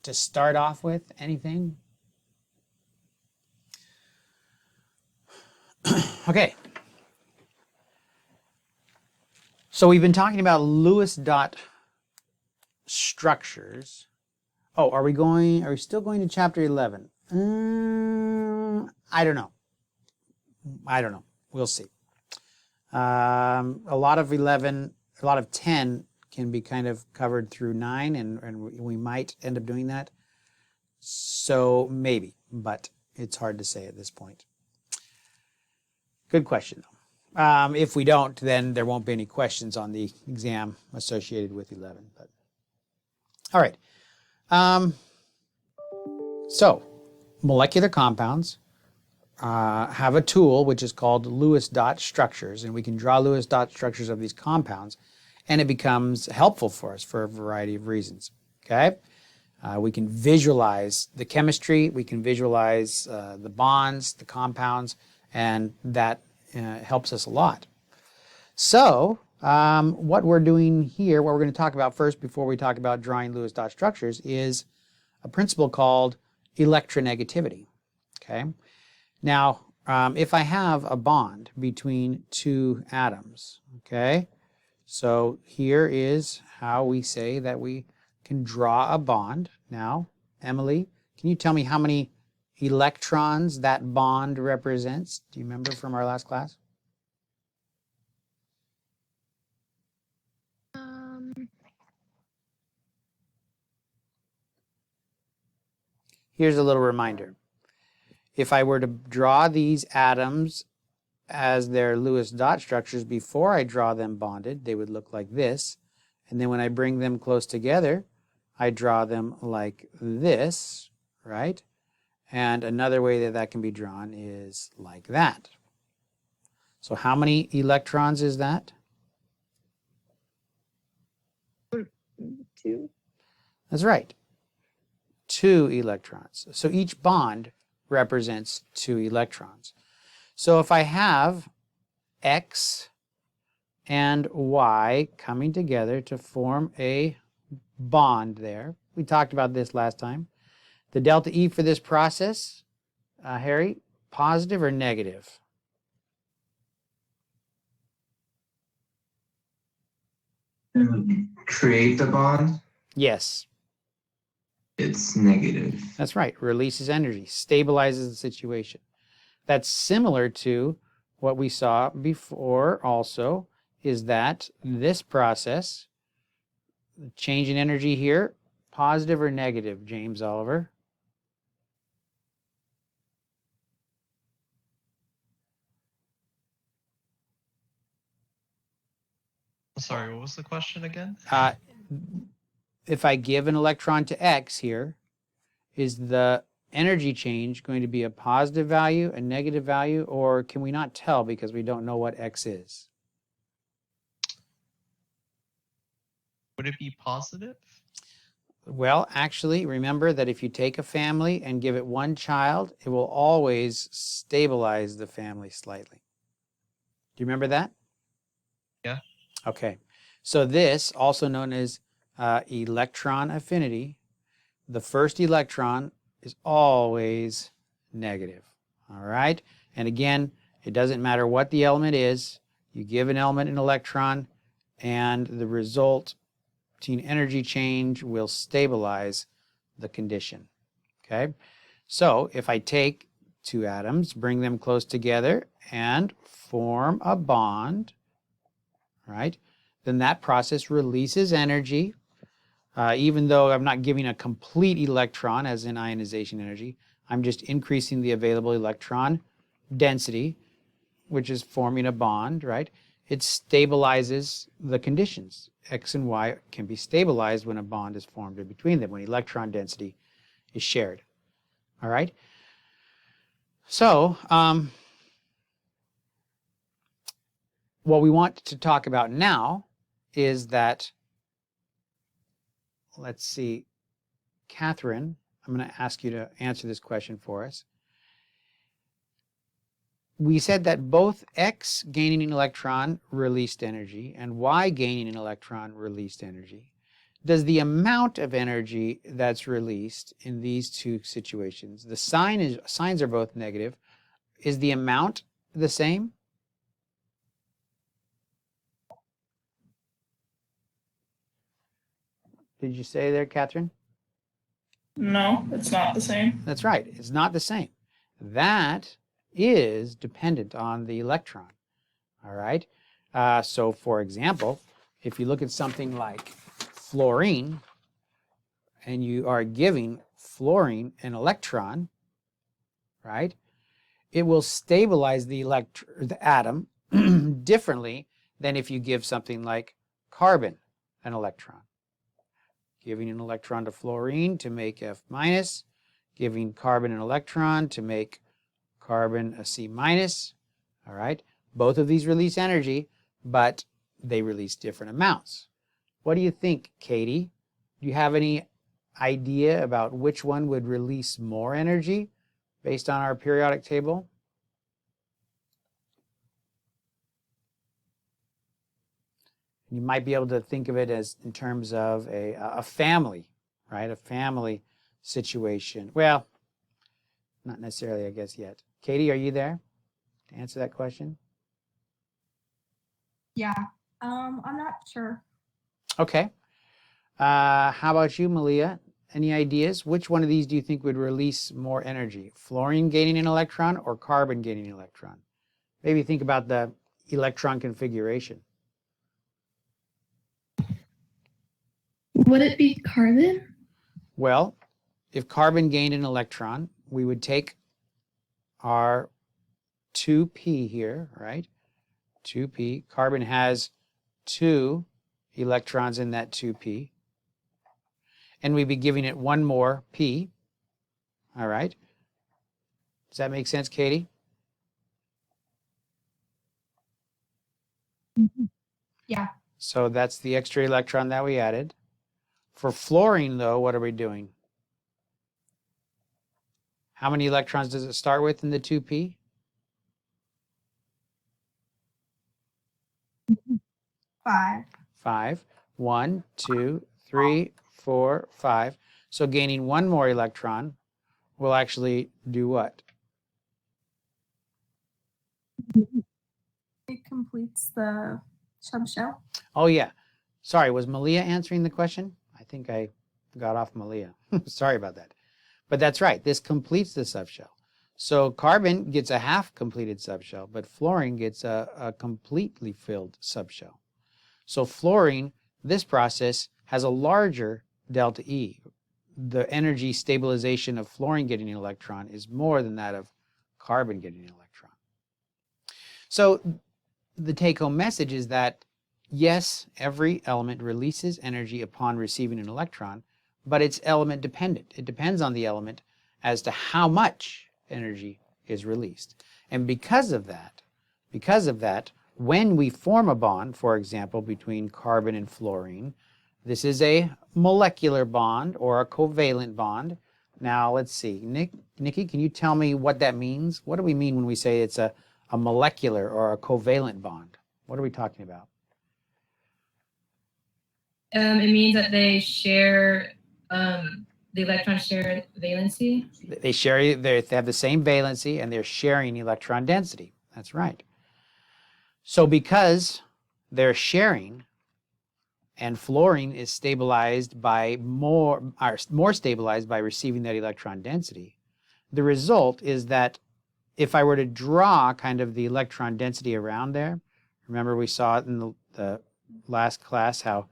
to start off with? Anything? Okay. So we've been talking about Lewis dot structures. Oh, are we still going to chapter 11? I don't know. We'll see. A lot of 10 can be kind of covered through 9, and we might end up doing that. So maybe, but it's hard to say at this point. Good question, though. If we don't, then there won't be any questions on the exam associated with 11. But all right. So molecular compounds have a tool which is called Lewis dot structures, and we can draw Lewis dot structures of these compounds, and it becomes helpful for us for a variety of reasons. Okay, we can visualize the chemistry, we can visualize the bonds, the compounds, and that helps us a lot. So what we're doing here, what we're going to talk about first before we talk about drawing Lewis dot structures, is a principle called electronegativity. Okay. Now, if I have a bond between two atoms, okay, so here is how we say that we can draw a bond. Now, Emily, can you tell me how many electrons that bond represents? Do you remember from our last class? Here's a little reminder. If I were to draw these atoms as their Lewis dot structures before I draw them bonded, they would look like this. And then when I bring them close together, I draw them like this, right? And another way that that can be drawn is like that. So how many electrons is that? 2. That's right. 2 electrons. So each bond represents 2 electrons. So if I have X and Y coming together to form a bond there, we talked about this last time. The delta E for this process, Harry, positive or negative? Create the bond? Yes. It's negative. That's right. Releases energy, stabilizes the situation. That's similar to what we saw before also, is that this process, the change in energy here, positive or negative, James Oliver? Sorry, what was the question again? If I give an electron to X here, is the energy change going to be a positive value, a negative value, or can we not tell because we don't know what X is? Would it be positive? Well, actually, remember that if you take a family and give it one child, it will always stabilize the family slightly. Do you remember that? Yeah. Okay. So this, also known as electron affinity, the first electron is always negative. All right? And again, it doesn't matter what the element is. You give an element an electron, and the result between energy change will stabilize the condition. Okay? So if I take 2 atoms, bring them close together, and form a bond, right, then that process releases energy. Even though I'm not giving a complete electron, as in ionization energy, I'm just increasing the available electron density, which is forming a bond, right? It stabilizes the conditions. X and Y can be stabilized when a bond is formed in between them, when electron density is shared. All right? So, what we want to talk about now is that, let's see, Catherine, I'm going to ask you to answer this question for us. We said that both X gaining an electron released energy and Y gaining an electron released energy. does the amount of energy that's released in these two situations, the signs are both negative, is the amount the same? Did you say there, Catherine? No, it's not the same. That's right. It's not the same. That is dependent on the electron. All right. So, for example, if you look at something like fluorine, and you are giving fluorine an electron, right? It will stabilize the atom differently than if you give something like carbon an electron. Giving an electron to fluorine to make F minus, giving carbon an electron to make carbon a C minus, all right? Both of these release energy, but they release different amounts. What do you think, Katie? Do you have any idea about which one would release more energy based on our periodic table? You might be able to think of it as in terms of a family, right? A family situation. Well, not necessarily, I guess, yet. Katie, are you there to answer that question? Yeah, I'm not sure. Okay. How about you, Malia? Any ideas? Which one of these do you think would release more energy? Fluorine gaining an electron or carbon gaining an electron? Maybe think about the electron configuration. Would it be carbon? Well, if carbon gained an electron, we would take our 2p here, right? 2p. Carbon has 2 electrons in that 2p. And we'd be giving it one more p. All right. Does that make sense, Katie? Yeah. So that's the extra electron that we added. For fluorine, though, what are we doing? How many electrons does it start with in the 2p? 5. 5. 1, 2, 3, 4, 5. So gaining one more electron will actually do what? It completes the subshell. Oh, yeah. Sorry, was Malia answering the question? I think I got off Malia. Sorry about that. But that's right. This completes the subshell. So carbon gets a half completed subshell, but fluorine gets a completely filled subshell. So fluorine, this process has a larger delta E. The energy stabilization of fluorine getting an electron is more than that of carbon getting an electron. So the take-home message is that, yes, every element releases energy upon receiving an electron, but it's element dependent. It depends on the element as to how much energy is released. And because of that, when we form a bond, for example, between carbon and fluorine, this is a molecular bond or a covalent bond. Now, let's see. Nikki, can you tell me what that means? What do we mean when we say it's a molecular or a covalent bond? What are we talking about? It means that they share, the electrons share valency. They have the same valency and they're sharing electron density. That's right. So because they're sharing and fluorine is stabilized by more stabilized by receiving that electron density, the result is that if I were to draw kind of the electron density around there, remember we saw it in the last class how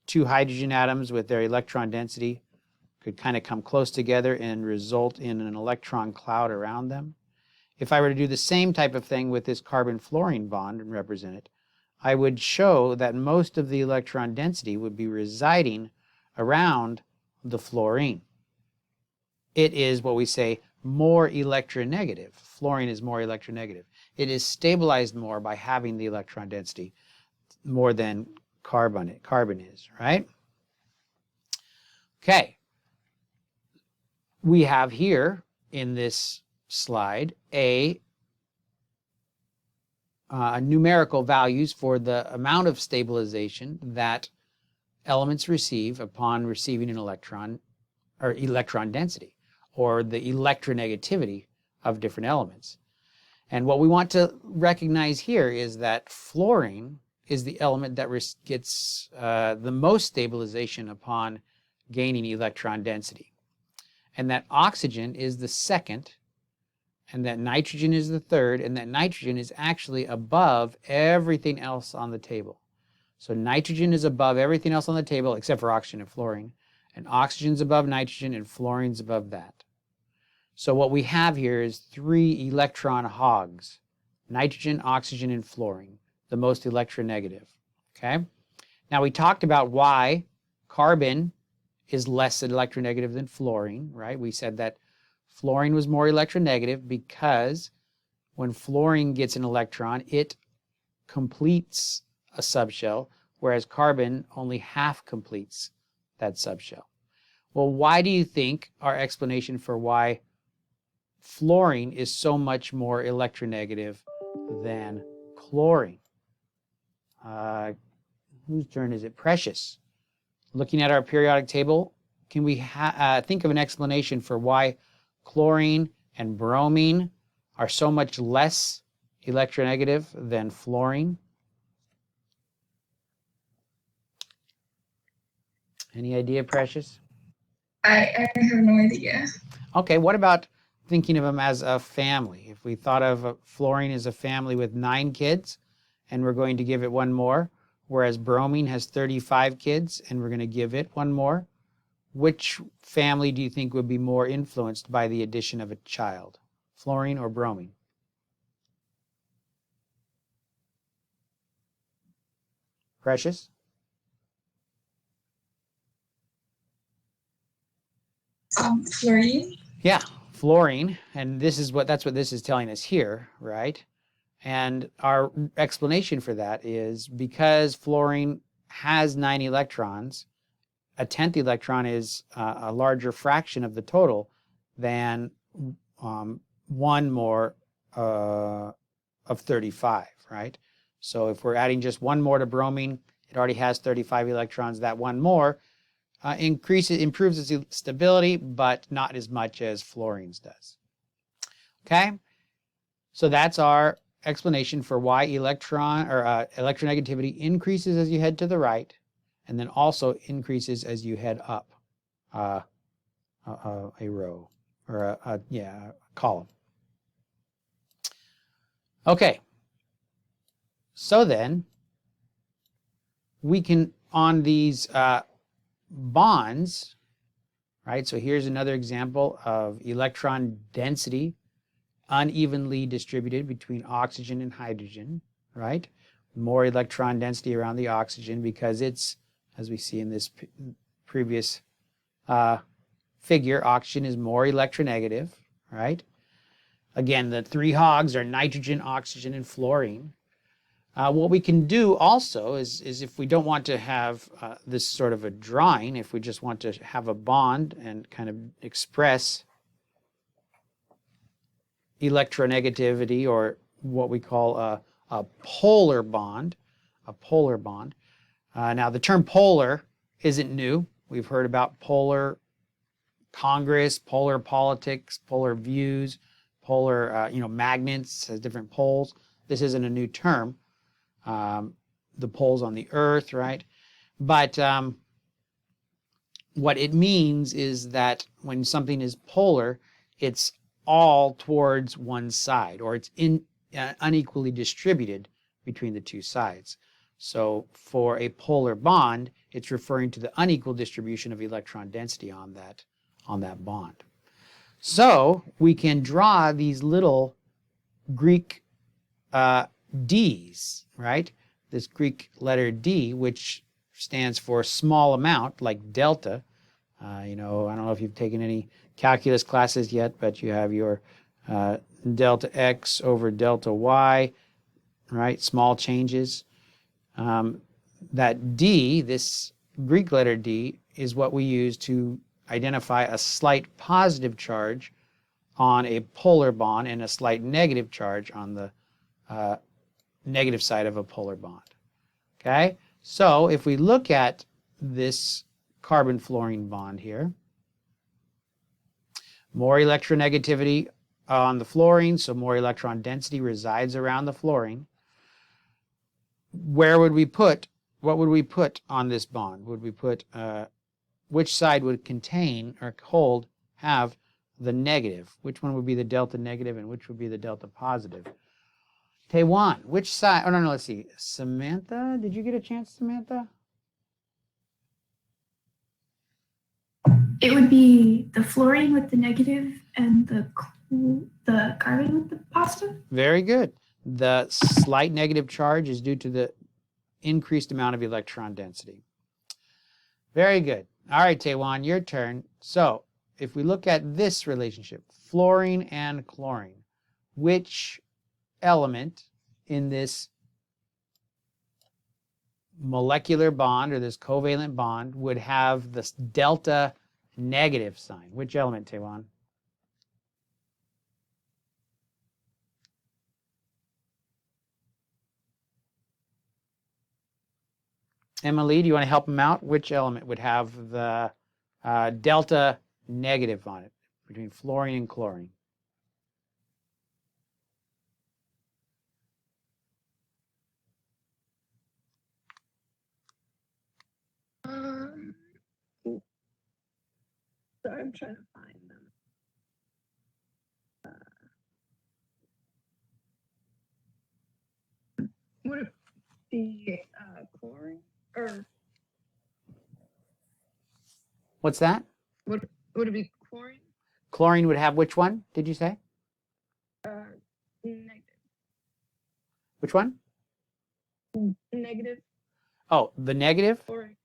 two hydrogen atoms with their electron density could kind of come close together and result in an electron cloud around them. If I were to do the same type of thing with this carbon-fluorine bond and represent it, I would show that most of the electron density would be residing around the fluorine. It is what we say more electronegative. Fluorine is more electronegative. It is stabilized more by having the electron density more than carbon is, right? Okay. We have here in this slide numerical values for the amount of stabilization that elements receive upon receiving an electron, or electron density, or the electronegativity of different elements. And what we want to recognize here is that fluorine is the element that gets the most stabilization upon gaining electron density. And that oxygen is the second, and that nitrogen is the third, and that nitrogen is actually above everything else on the table. So nitrogen is above everything else on the table except for oxygen and fluorine, and oxygen's above nitrogen and fluorine's above that. So what we have here is 3 electron hogs: nitrogen, oxygen, and fluorine, the most electronegative. Okay? Now we talked about why carbon is less electronegative than fluorine, right? We said that fluorine was more electronegative because when fluorine gets an electron, it completes a subshell, whereas carbon only half completes that subshell. Well, why do you think our explanation for why fluorine is so much more electronegative than chlorine? Whose turn is it? Precious. Looking at our periodic table, can we think of an explanation for why chlorine and bromine are so much less electronegative than fluorine? Any idea, Precious? I have no idea. Okay, what about thinking of them as a family? If we thought of fluorine as a family with 9 kids, and we're going to give it 1 more, whereas bromine has 35 kids, and we're going to give it 1 more, which family do you think would be more influenced by the addition of a child? Fluorine or bromine? Precious? Fluorine. Yeah, fluorine, and that's what this is telling us here, right? And our explanation for that is because fluorine has 9 electrons, a 10th electron is a larger fraction of the total than 1 more of 35, right? So if we're adding just 1 more to bromine, it already has 35 electrons. That 1 more improves its stability, but not as much as fluorine's does. Okay, so that's our explanation for why electronegativity increases as you head to the right, and then also increases as you head up a row, or a column. Okay, so then we can, on these bonds, right? So here's another example of electron density unevenly distributed between oxygen and hydrogen, right? More electron density around the oxygen because it's, as we see in this previous figure, oxygen is more electronegative, right? Again, the 3 hogs are nitrogen, oxygen, and fluorine. What we can do also is if we don't want to have this sort of a drawing, if we just want to have a bond and kind of express electronegativity, or what we call a polar bond, now the term polar isn't new. We've heard about polar Congress, polar politics, polar views, polar magnets has different poles. This isn't a new term. The poles on the earth, right? But what it means is that when something is polar, it's all towards one side, or it's unequally distributed between the 2 sides. So for a polar bond, it's referring to the unequal distribution of electron density on that bond. So we can draw these little Greek D's, right? This Greek letter D, which stands for small amount, like delta. I don't know if you've taken any calculus classes yet, but you have your delta x over delta y, right? Small changes. That D, this Greek letter D, is what we use to identify a slight positive charge on a polar bond and a slight negative charge on the negative side of a polar bond. Okay, so if we look at this carbon-fluorine bond here. More electronegativity on the fluorine, so more electron density resides around the fluorine. Where would we put, what would we put on this bond? Would we put, which side would contain or have the negative? Which one would be the delta negative and which would be the delta positive? Taewon, which side? Oh, no, let's see. Samantha, did you get a chance, Samantha? It would be the fluorine with the negative and the carbon with the positive. Very good. The slight negative charge is due to the increased amount of electron density. Very good. All right, Taewon, your turn. So if we look at this relationship, fluorine and chlorine, which element in this molecular bond or this covalent bond would have this delta negative sign? Which element, Taewon? Emily, do you want to help him out? Which element would have the delta negative on it between fluorine and chlorine? Sorry, I'm trying to find them. Would it be chlorine or What's that? would it be chlorine? Chlorine would have which one, did you say? Negative. Which one? Negative Oh, the negative? chlorine.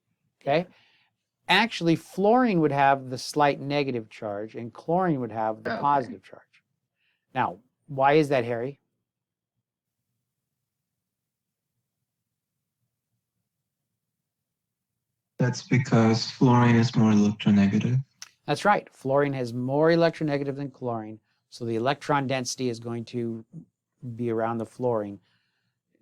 Okay. Actually, fluorine would have the slight negative charge and chlorine would have the Okay. positive charge. Now, why is that, Harry? That's because fluorine is more electronegative. That's right. Fluorine has more electronegative than chlorine, so the electron density is going to be around the fluorine.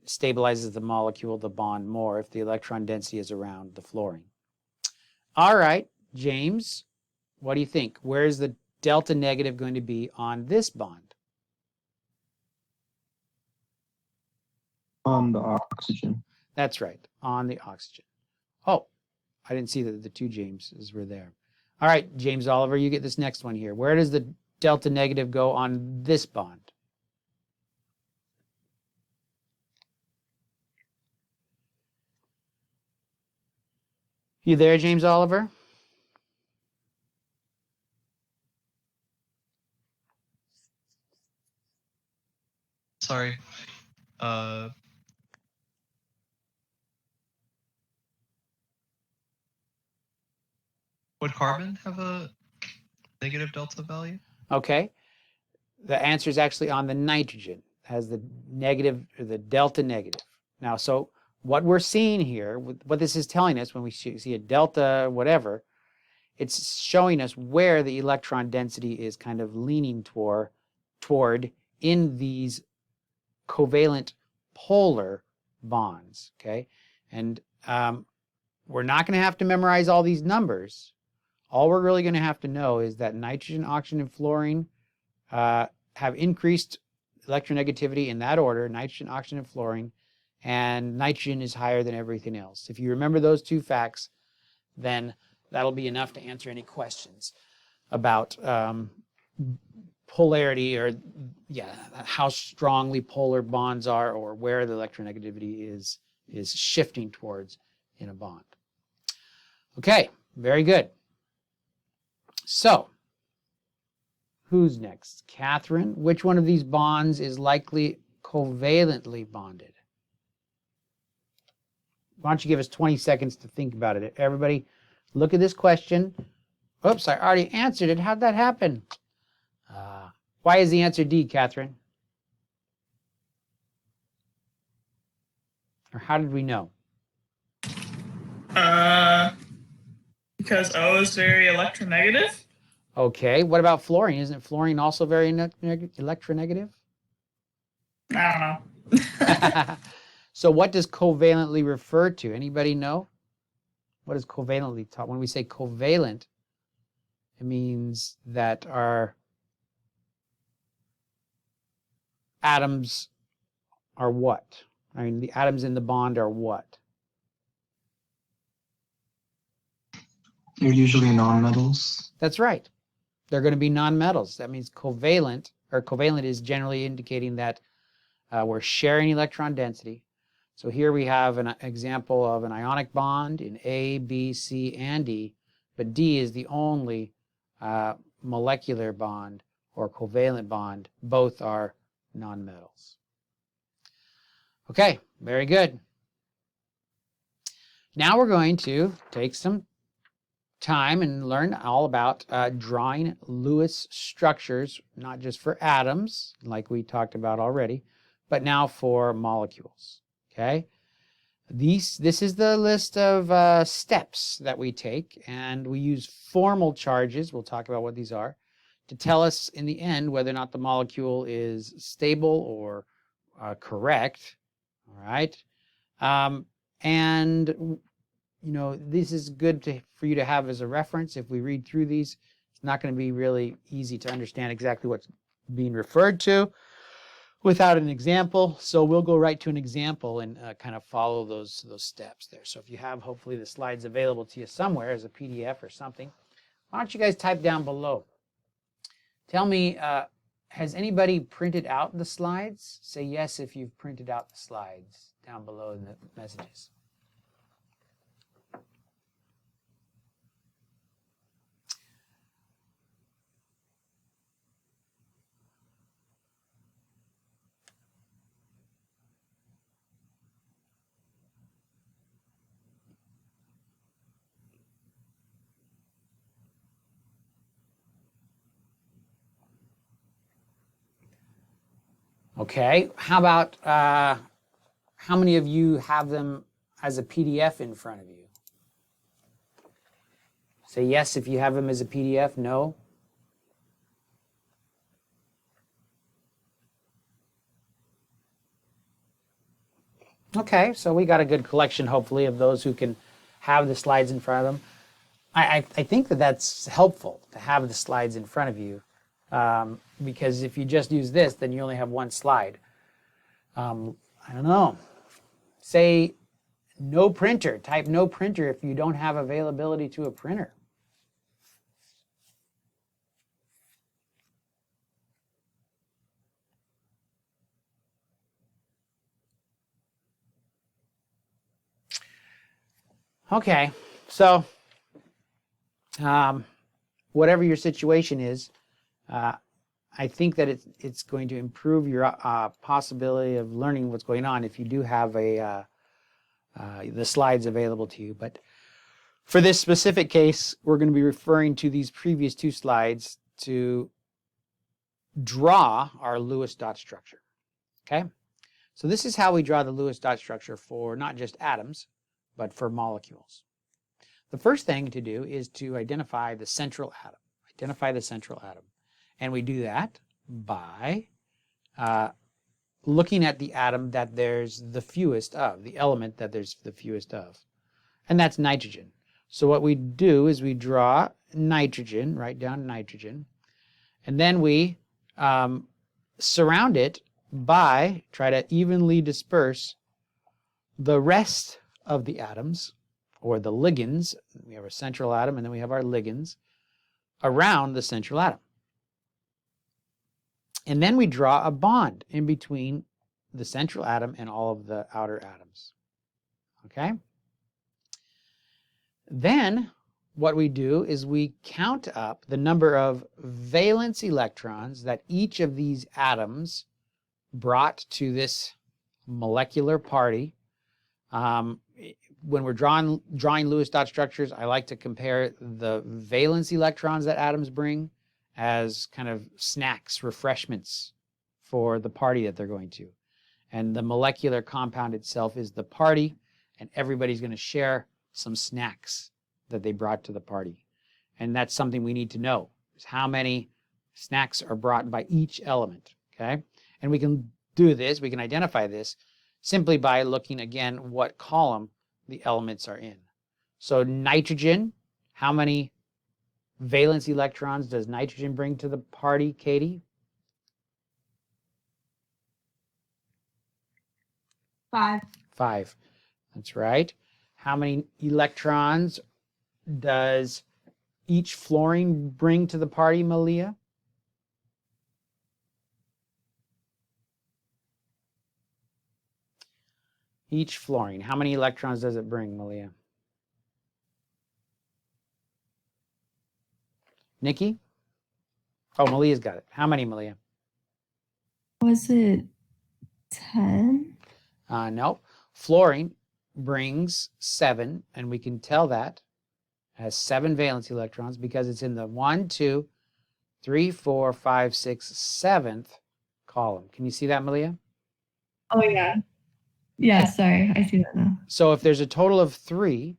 Stabilizes the molecule, the bond more if the electron density is around the fluorine. All right, James, what do you think? Where is the delta negative going to be on this bond? On the oxygen. That's right, on the oxygen. Oh, I didn't see that the two Jameses were there. All right, James Oliver, you get this next one here. Where does the delta negative go on this bond? You there, James Oliver? Sorry. Would carbon have a negative delta value? Okay. The answer is actually on the nitrogen, has the negative or the delta negative. Now, so what we're seeing here, what this is telling us when we see a delta whatever, it's showing us where the electron density is kind of leaning toward in these covalent polar bonds, okay? And we're not going to have to memorize all these numbers. All we're really going to have to know is that nitrogen, oxygen, and fluorine have increased electronegativity in that order, nitrogen, oxygen, and fluorine, and nitrogen is higher than everything else. If you remember those two facts, then that'll be enough to answer any questions about polarity or, how strongly polar bonds are or where the electronegativity is shifting towards in a bond. Okay, very good. So, who's next? Catherine, which one of these bonds is likely covalently bonded? Why don't you give us 20 seconds to think about it? Everybody, look at this question. Oops, I already answered it. How'd that happen? Why is the answer D, Catherine? Or how did we know? Because O is very electronegative. Okay, what about fluorine? Isn't fluorine also very electronegative? I don't know. So what does covalently refer to? Anybody know? What does covalently talk? When we say covalent, it means that our atoms are what? I mean, the atoms in the bond are what? They're usually nonmetals. That's right. They're going to be nonmetals. That means covalent, or covalent is generally indicating that we're sharing electron density. So here we have an example of an ionic bond in A, B, C, and D, but D is the only molecular bond or covalent bond. Both are nonmetals. Okay, very good. Now we're going to take some time and learn all about drawing Lewis structures, not just for atoms, like we talked about already, but now for molecules. Okay, this is the list of steps that we take, and we use formal charges, we'll talk about what these are, to tell us in the end whether or not the molecule is stable or correct. All right, and you know, this is good for you to have as a reference. If we read through these, it's not going to be really easy to understand exactly what's being referred to without an example. So we'll go right to an example and kind of follow those steps there. So if you have, hopefully, the slides available to you somewhere as a PDF or something, why don't you guys type down below? Tell me, has anybody printed out the slides? Say yes if you've printed out the slides down below in the messages. Okay, how about how many of you have them as a PDF in front of you? Say yes if you have them as a PDF, no? Okay, so we got a good collection, hopefully, of those who can have the slides in front of them. I think that that's helpful to have the slides in front of you, because if you just use this, then you only have one slide. I don't know. Say no printer. Type no printer if you don't have availability to a printer. Okay, so whatever your situation is, I think that it's going to improve your possibility of learning what's going on if you do have the slides available to you. But for this specific case, we're going to be referring to these previous two slides to draw our Lewis dot structure. Okay, so this is how we draw the Lewis dot structure for not just atoms, but for molecules. The first thing to do is to identify the central atom. Identify the central atom. And we do that by looking at the atom that there's the fewest of, the element that there's the fewest of. And that's nitrogen. So what we do is we draw nitrogen, write down nitrogen, and then we surround it by, try to evenly disperse the rest of the atoms, or the ligands. We have our central atom, and then we have our ligands around the central atom. And then we draw a bond in between the central atom and all of the outer atoms. Okay? Then what we do is we count up the number of valence electrons that each of these atoms brought to this molecular party. When we're drawing Lewis dot structures, I like to compare the valence electrons that atoms bring as kind of snacks, refreshments for the party that they're going to. And the molecular compound itself is the party, and everybody's going to share some snacks that they brought to the party. And that's something we need to know, is how many snacks are brought by each element, okay? And we can do this, we can identify this simply by looking again what column the elements are in. So nitrogen, how many valence electrons does nitrogen bring to the party, Katie? 5. 5. That's right. How many electrons does each fluorine bring to the party, Malia? Each fluorine. How many electrons does it bring, Malia? Nikki? Oh, Malia's got it. How many, Malia? Was it 10? No. Fluorine brings 7, and we can tell that it has 7 valence electrons because it's in the 1, 2, 3, 4, 5, 6, 7th column. Can you see that, Malia? Oh, yeah. Yeah, sorry. I see that now. So if there's a total of 3,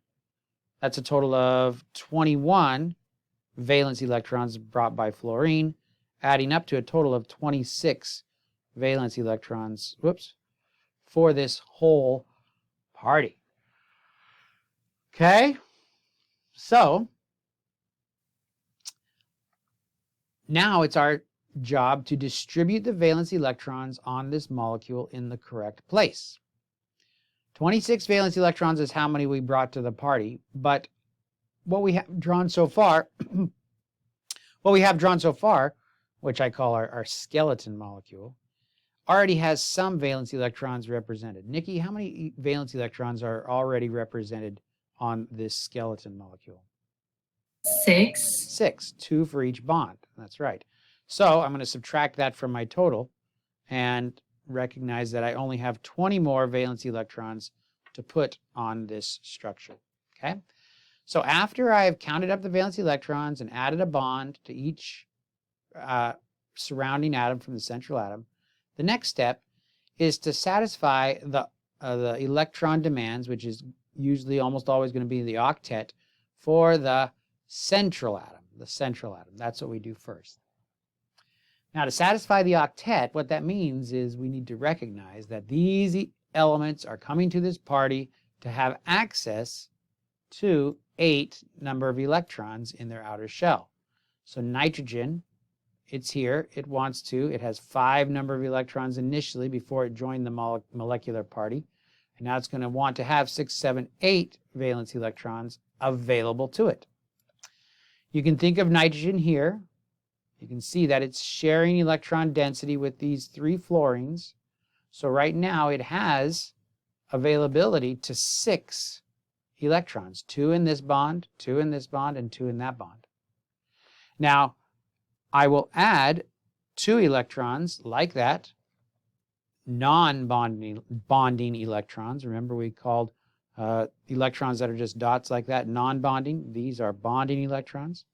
that's a total of 21 valence electrons brought by fluorine, adding up to a total of 26 valence electrons, for this whole party. Okay? So now it's our job to distribute the valence electrons on this molecule in the correct place. 26 valence electrons is how many we brought to the party, but what we have drawn so far, which I call our skeleton molecule, already has some valence electrons represented. Nikki, how many valence electrons are already represented on this skeleton molecule? 6. 6, 2 for each bond. That's right. So I'm going to subtract that from my total and recognize that I only have 20 more valence electrons to put on this structure. Okay? So after I've counted up the valence electrons and added a bond to each surrounding atom from the central atom, the next step is to satisfy the electron demands, which is usually almost always going to be the octet, for the central atom. That's what we do first. Now, to satisfy the octet, what that means is we need to recognize that these elements are coming to this party to have access to 8 number of electrons in their outer shell. So nitrogen, it's here, it has 5 number of electrons initially before it joined the molecular party. And now it's going to want to have 6, 7, 8 valence electrons available to it. You can think of nitrogen here. You can see that it's sharing electron density with these 3 fluorines. So right now it has availability to 6 electrons, 2 in this bond, 2 in this bond, and 2 in that bond. Now, I will add 2 electrons like that, non-bonding electrons. Remember, we called electrons that are just dots like that non-bonding. These are bonding electrons.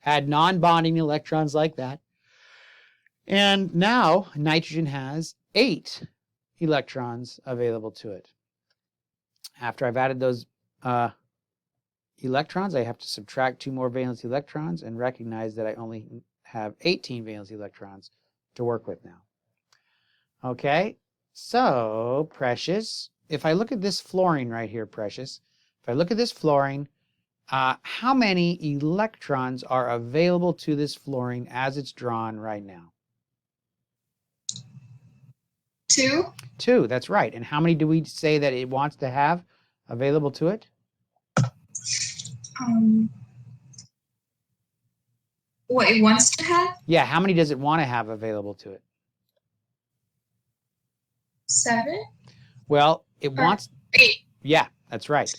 Add non-bonding electrons like that. And now nitrogen has 8 electrons available to it. After I've added those electrons, I have to subtract 2 more valence electrons and recognize that I only have 18 valence electrons to work with now. Okay, so Precious, if I look at this fluorine right here, Precious, if I look at this fluorine, how many electrons are available to this fluorine as it's drawn right now? 2. 2, that's right. And how many do we say that it wants to have available to it? What it wants to have? Yeah, how many does it want to have available to it? 7. Well, it wants 8. Yeah, that's right.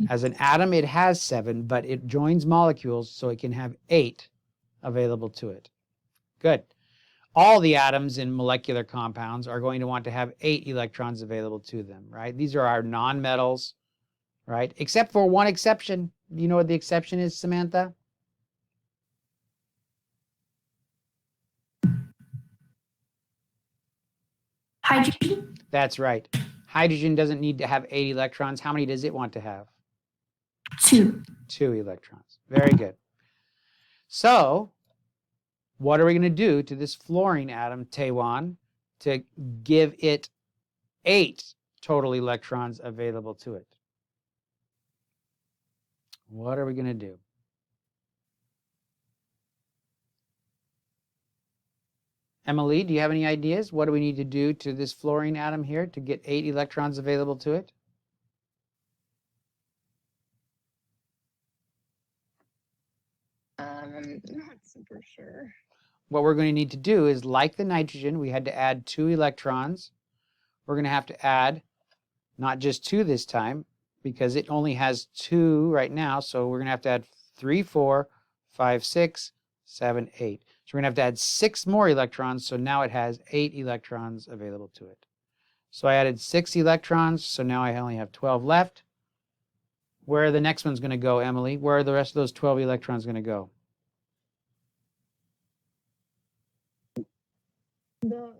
As an atom, it has 7, but it joins molecules, so it can have 8 available to it. Good. All the atoms in molecular compounds are going to want to have 8 electrons available to them, right? These are our nonmetals, right? Except for one exception. Do you know what the exception is, Samantha? Hydrogen? That's right. Hydrogen doesn't need to have 8 electrons. How many does it want to have? 2. 2 electrons. Very good. So, what are we going to do to this fluorine atom, Taewan, to give it 8 total electrons available to it? What are we going to do? Emily, do you have any ideas? What do we need to do to this fluorine atom here to get 8 electrons available to it? I'm not super sure. What we're going to need to do is, like the nitrogen, we had to add 2 electrons. We're going to have to add not just 2 this time, because it only has 2 right now. So we're going to have to add 3, 4, 5, 6, 7, 8. So we're going to have to add 6 more electrons. So now it has 8 electrons available to it. So I added 6 electrons. So now I only have 12 left. Where are the next one's going to go, Emily? Where are the rest of those 12 electrons going to go? The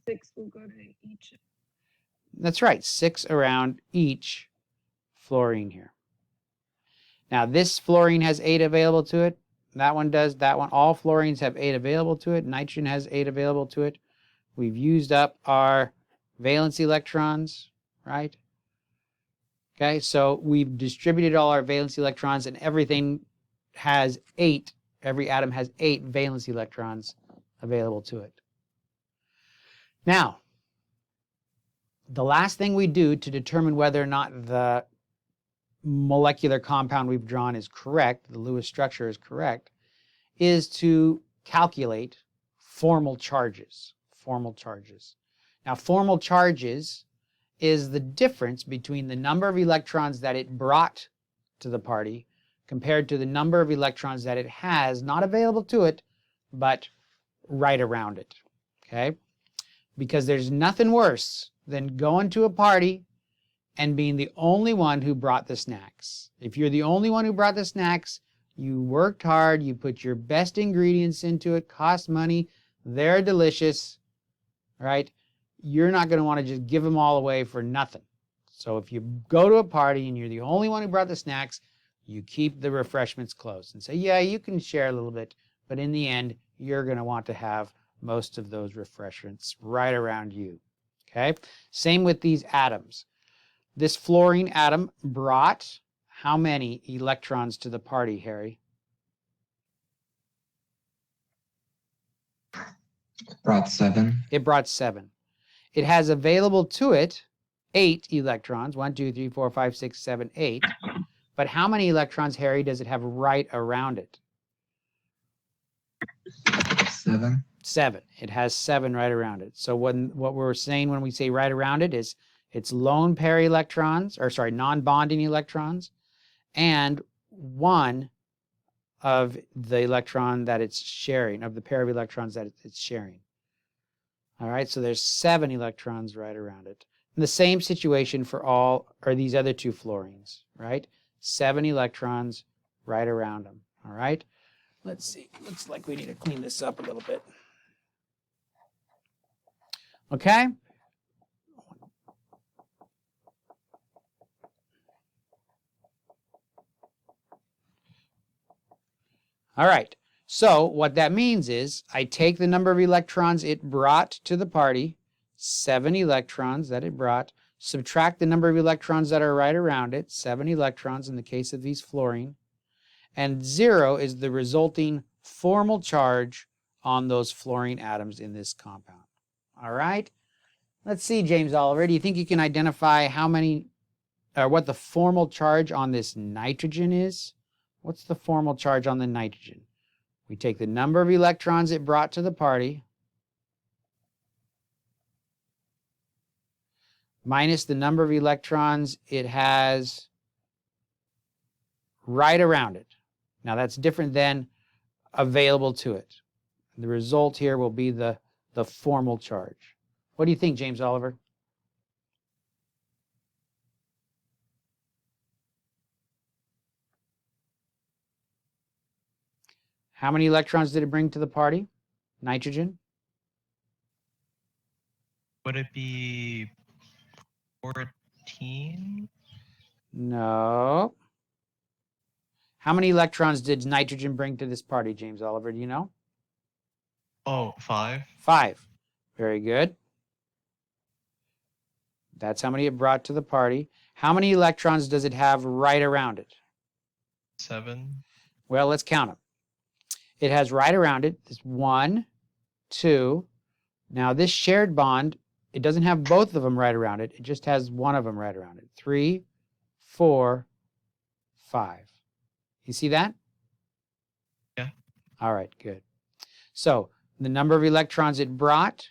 6 will go to each. That's right, 6 around each fluorine here. Now this fluorine has 8 available to it. That one does, that one. All fluorines have 8 available to it. Nitrogen has 8 available to it. We've used up our valence electrons, right? Okay, so we've distributed all our valence electrons, and everything has 8. Every atom has 8 valence electrons available to it. Now, the last thing we do to determine whether or not the molecular compound we've drawn is correct, the Lewis structure is correct, is to calculate formal charges. Formal charges. Now, formal charges is the difference between the number of electrons that it brought to the party compared to the number of electrons that it has not available to it, but right around it. Okay? Because there's nothing worse than going to a party and being the only one who brought the snacks. If you're the only one who brought the snacks, you worked hard, you put your best ingredients into it, cost money, they're delicious, right? You're not going to want to just give them all away for nothing. So if you go to a party and you're the only one who brought the snacks, you keep the refreshments close and say, yeah, you can share a little bit, but in the end, you're going to want to have most of those refreshments right around you. Okay? Same with these atoms. This fluorine atom brought how many electrons to the party, Harry? Brought 7. It brought 7. It has available to it 8 electrons. 1, 2, 3, 4, 5, 6, 7, 8. But how many electrons, Harry, does it have right around it? 7. 7. It has 7 right around it. So what we're saying when we say right around it is it's lone pair electrons, or sorry, non-bonding electrons, and 1 of the electron that it's sharing, of the pair of electrons that it's sharing. All right, so there's 7 electrons right around it. And the same situation for all, or these other 2 fluorines, right? 7 electrons right around them, all right? Let's see, looks like we need to clean this up a little bit. Okay? All right, so what that means is I take the number of electrons it brought to the party, 7 electrons that it brought, subtract the number of electrons that are right around it, 7 electrons in the case of these fluorine, and 0 is the resulting formal charge on those fluorine atoms in this compound. All right, let's see, James Oliver, do you think you can identify how many, or what the formal charge on this nitrogen is? What's the formal charge on the nitrogen? We take the number of electrons it brought to the party minus the number of electrons it has right around it. Now that's different than available to it. The result here will be the formal charge. What do you think, James Oliver? How many electrons did it bring to the party? Nitrogen? Would it be 14? No. How many electrons did nitrogen bring to this party, James Oliver? Do you know? Oh, 5. 5. Very good. That's how many it brought to the party. How many electrons does it have right around it? 7. Well, let's count them. It has right around it this 1, 2. Now this shared bond, it doesn't have both of them right around it. It just has one of them right around it. 3, 4, 5. You see that? Yeah. All right, good. So the number of electrons it brought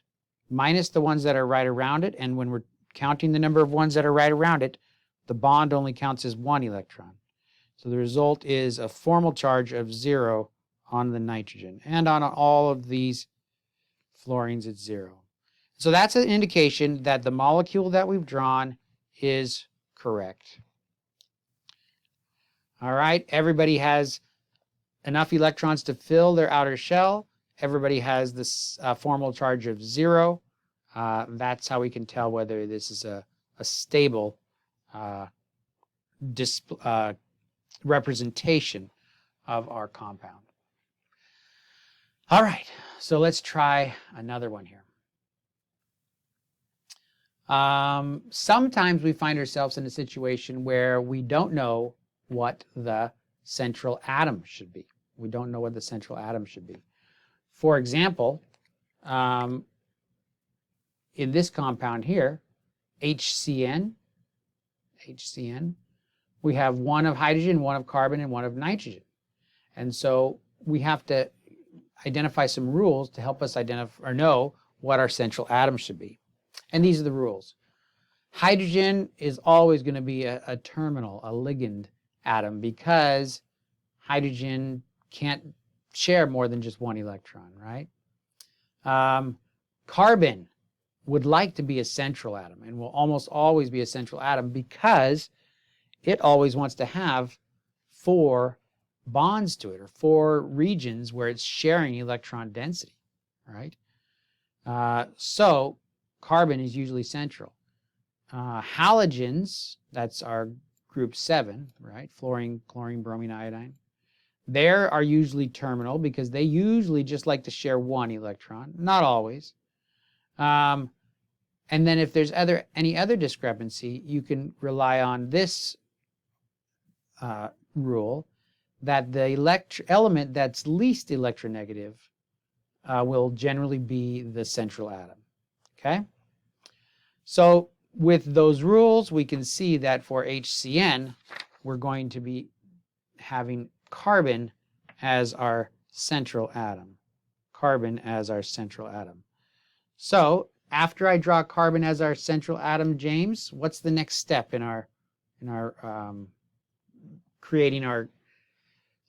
minus the ones that are right around it, and when we're counting the number of ones that are right around it, the bond only counts as 1 electron. So the result is a formal charge of 0 on the nitrogen, and on all of these fluorines it's 0. So that's an indication that the molecule that we've drawn is correct. All right, everybody has enough electrons to fill their outer shell. Everybody has this formal charge of 0. That's how we can tell whether this is a stable representation of our compound. All right, so let's try another one here. Sometimes we find ourselves in a situation where we don't know what the central atom should be. We don't know what the central atom should be. For example, in this compound here, HCN, we have 1 of hydrogen, 1 of carbon, and 1 of nitrogen. And so we have to identify some rules to help us identify or know what our central atom should be. And these are the rules. Hydrogen is always going to be a terminal, a ligand atom, because hydrogen can't share more than just 1 electron, right? Carbon would like to be a central atom and will almost always be a central atom because it always wants to have 4 bonds to it, or 4 regions where it's sharing electron density, right? So carbon is usually central. Halogens, that's our group 7, right? Fluorine, chlorine, bromine, iodine. They are usually terminal because they usually just like to share 1 electron, not always. And then if there's any other discrepancy, you can rely on this rule that the element that's least electronegative will generally be the central atom. Okay? So with those rules, we can see that for HCN, we're going to be having carbon as our central atom. Carbon as our central atom. So after I draw carbon as our central atom, James, what's the next step in our creating our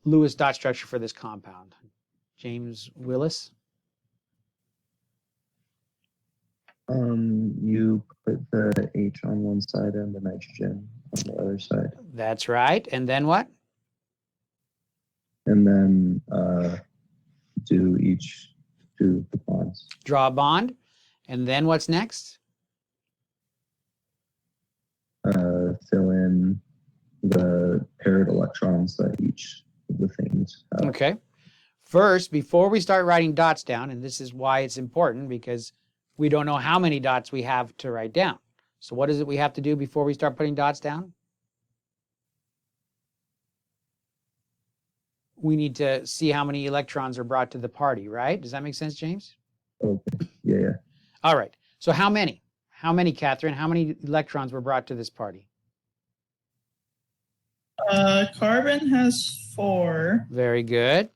Lewis dot structure for this compound? James Willis? You put the H on one side and the nitrogen on the other side. That's right. And then what? And then do the bonds. Draw a bond. And then what's next? Fill in the paired electrons that each of the things have. Okay. First, before we start writing dots down, and this is why it's important because we don't know how many dots we have to write down. So what is it we have to do before we start putting dots down? We need to see how many electrons are brought to the party, right? Does that make sense, James? Okay. Yeah. All right. So how many? How many, Catherine? How many electrons were brought to this party? Carbon has 4. Very good.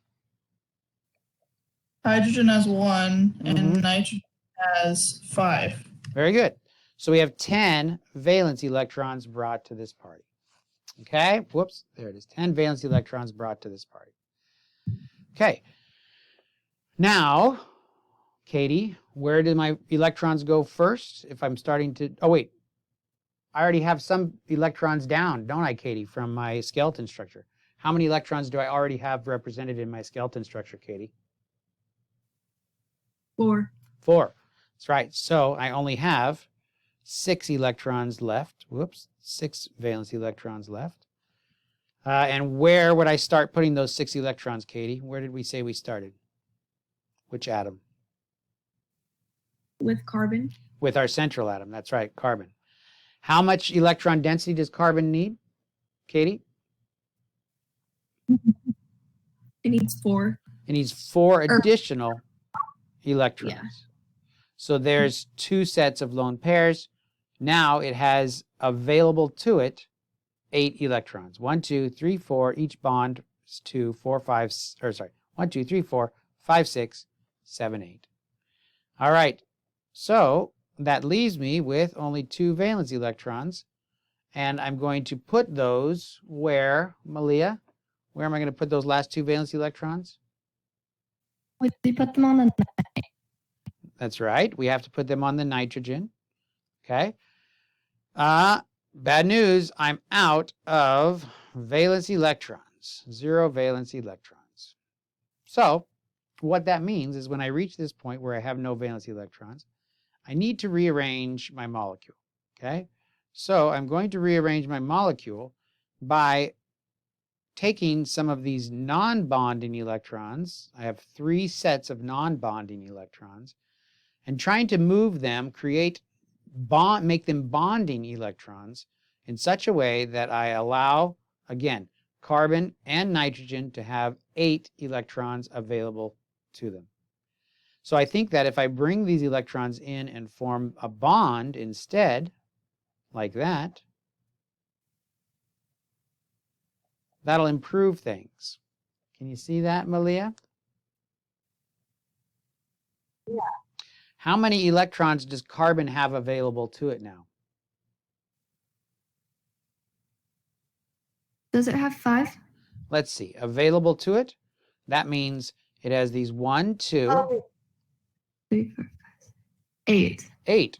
Hydrogen has 1, Mhm. and nitrogen has 5. Very good. So we have 10 valence electrons brought to this party. Okay, whoops, there it is. 10 valence electrons brought to this party. Okay. Now, Katie, where do my electrons go first? If I'm starting to, oh wait, I already have some electrons down, don't I, Katie, from my skeleton structure? How many electrons do I already have represented in my skeleton structure, Katie? 4. 4. That's right. So I only have 6 electrons left. Whoops, 6 valence electrons left. And where would I start putting those 6 electrons, Katie? Where did we say we started? Which atom? With carbon. With our central atom. That's right, carbon. How much electron density does carbon need, Katie? It needs 4. It needs 4 additional electrons. Yeah. So there's 2 sets of lone pairs. Now it has available to it 8 electrons. 1, 2, 3, 4. Each bond is 2, 4, 5, or sorry, 1, 2, 3, 4, 5, 6, 7, 8. All right. So that leaves me with only 2 valence electrons. And I'm going to put those where, Malia? Where am I going to put those last 2 valence electrons? Would you put them on the That's right. We have to put them on the nitrogen. Okay. Bad news. I'm out of valence electrons. 0 valence electrons. So what that means is when I reach this point where I have no valence electrons, I need to rearrange my molecule. Okay. So I'm going to rearrange my molecule by taking some of these non-bonding electrons. I have 3 sets of non-bonding electrons, and trying to move them, make them bonding electrons in such a way that I allow, again, carbon and nitrogen to have 8 electrons available to them. So I think that if I bring these electrons in and form a bond instead, like that, that'll improve things. Can you see that, Malia? Yeah. How many electrons does carbon have available to it now? Does it have 5? Let's see. Available to it, that means it has these 1, 2, 3, 4, 5, 8. 8.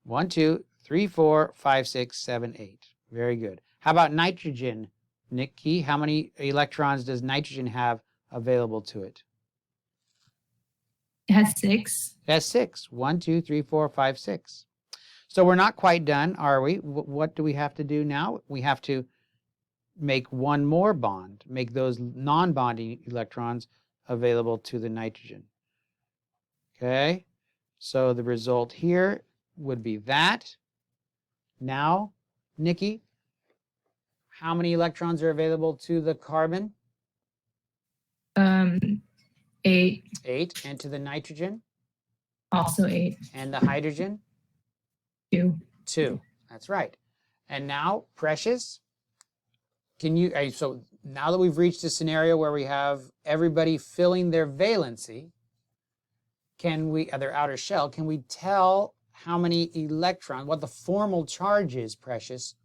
1, 2, 3, 4, 5, 6, 7, 8. Very good. How about nitrogen, Nikki? How many electrons does nitrogen have available to it? It has 6. It has 6. 1, 2, 3, 4, 5, 6. So we're not quite done, are we? What do we have to do now? We have to make one more bond, make those non-bonding electrons available to the nitrogen. Okay, so the result here would be that. Now, Nikki, how many electrons are available to the carbon? 8. 8. And to the nitrogen? Also 8. And the hydrogen? 2. 2. That's right. And now, Precious, can you, so now that we've reached a scenario where we have everybody filling their valency, can we, their outer shell, can we tell how many electrons, what the formal charge is, Precious,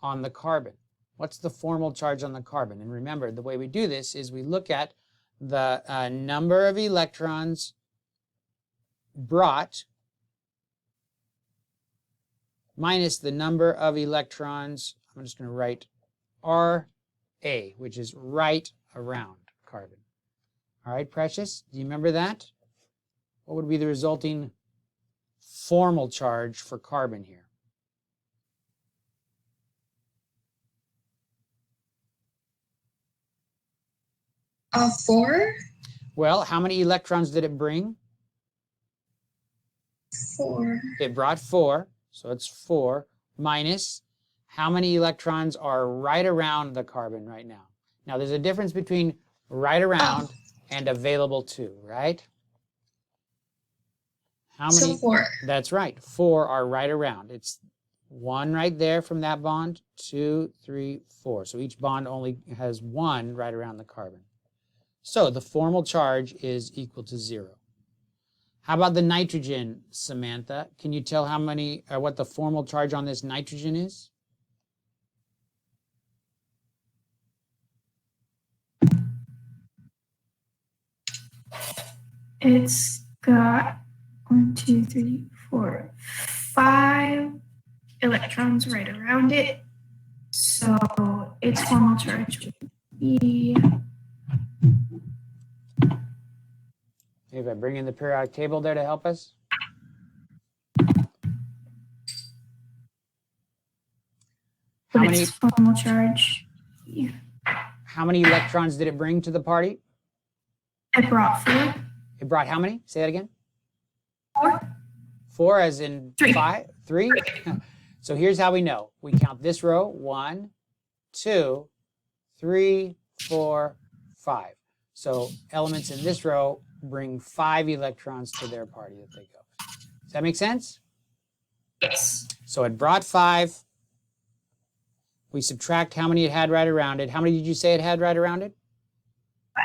on the carbon? What's the formal charge on the carbon? And remember, the way we do this is we look at the number of electrons brought minus the number of electrons, I'm just going to write RA, which is right around carbon. All right, Precious, do you remember that? What would be the resulting formal charge for carbon here? Uh, 4? Well, how many electrons did it bring? 4. It brought 4, so it's 4 minus how many electrons are right around the carbon right now? Now, there's a difference between right around and available to, right? How many? So 4. That's right. 4 are right around. It's 1 right there from that bond, 2, 3, 4. So each bond only has 1 right around the carbon. So the formal charge is equal to 0. How about the nitrogen, Samantha? Can you tell how many, or what the formal charge on this nitrogen is? It's got 1, 2, 3, 4, 5 electrons right around it. So its formal charge would be, If I bring in the periodic table there to help us. How many, its formal charge. how many electrons did it bring to the party? It brought 4. It brought how many? Say that again. 4. 4 as in 3. 5? 3? So here's how we know. We count this row. 1, 2, 3, 4, 5. So elements in this row bring 5 electrons to their party that they go. Does that make sense? Yes. So it brought 5. We subtract how many it had right around it. How many did you say it had right around it?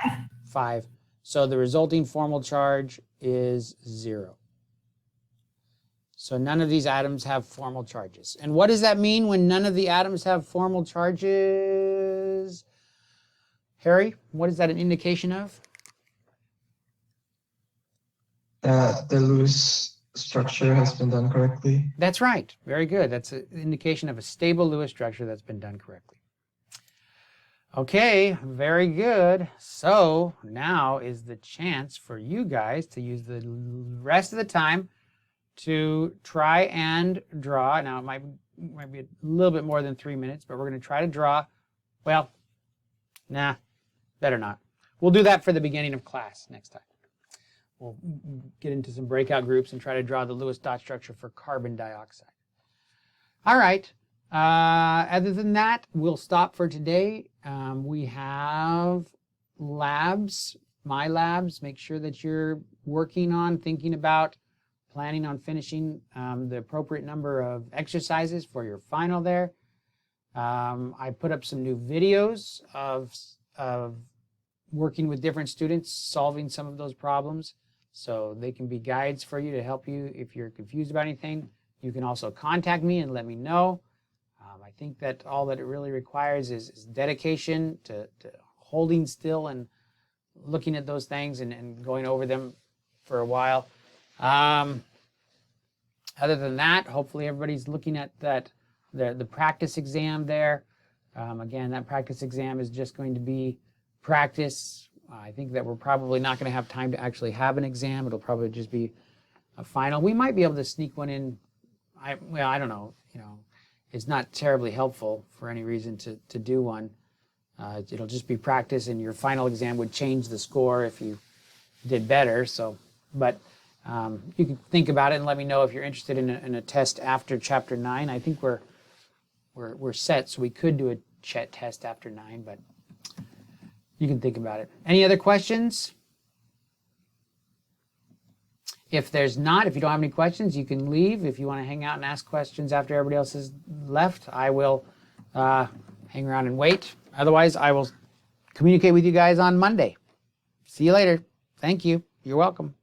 5. 5. So the resulting formal charge is 0. So none of these atoms have formal charges. And what does that mean when none of the atoms have formal charges? Harry, what is that an indication of? That the Lewis structure has been done correctly. That's right. Very good. That's an indication of a stable Lewis structure that's been done correctly. Okay, very good. So now is the chance for you guys to use the rest of the time to try and draw. Now, it might be a little bit more than 3 minutes, but we're going to try to draw. Well, nah, better not. We'll do that for the beginning of class next time. We'll get into some breakout groups and try to draw the Lewis dot structure for carbon dioxide. All right. Other than that, we'll stop for today. We have labs, my labs. Make sure that you're working on, thinking about, planning on finishing the appropriate number of exercises for your final there. I put up some new videos of working with different students, solving some of those problems. So they can be guides for you to help you if you're confused about anything. You can also contact me and let me know. I think that all that it really requires is dedication to holding still and looking at those things and going over them for a while. Other than that, hopefully everybody's looking at the practice exam there. Again, that practice exam is just going to be practice. I think that we're probably not going to have time to actually have an exam. It'll probably just be a final. We might be able to sneak one in. I don't know. It's not terribly helpful for any reason to do one. It'll just be practice, and your final exam would change the score if you did better. So, but you can think about it and let me know if you're interested in a test after Chapter 9. I think we're set, so we could do a test after 9, but you can think about it. Any other questions? If there's not, if you don't have any questions, you can leave. If you want to hang out and ask questions after everybody else has left, I will hang around and wait. Otherwise, I will communicate with you guys on Monday. See you later. Thank you. You're welcome.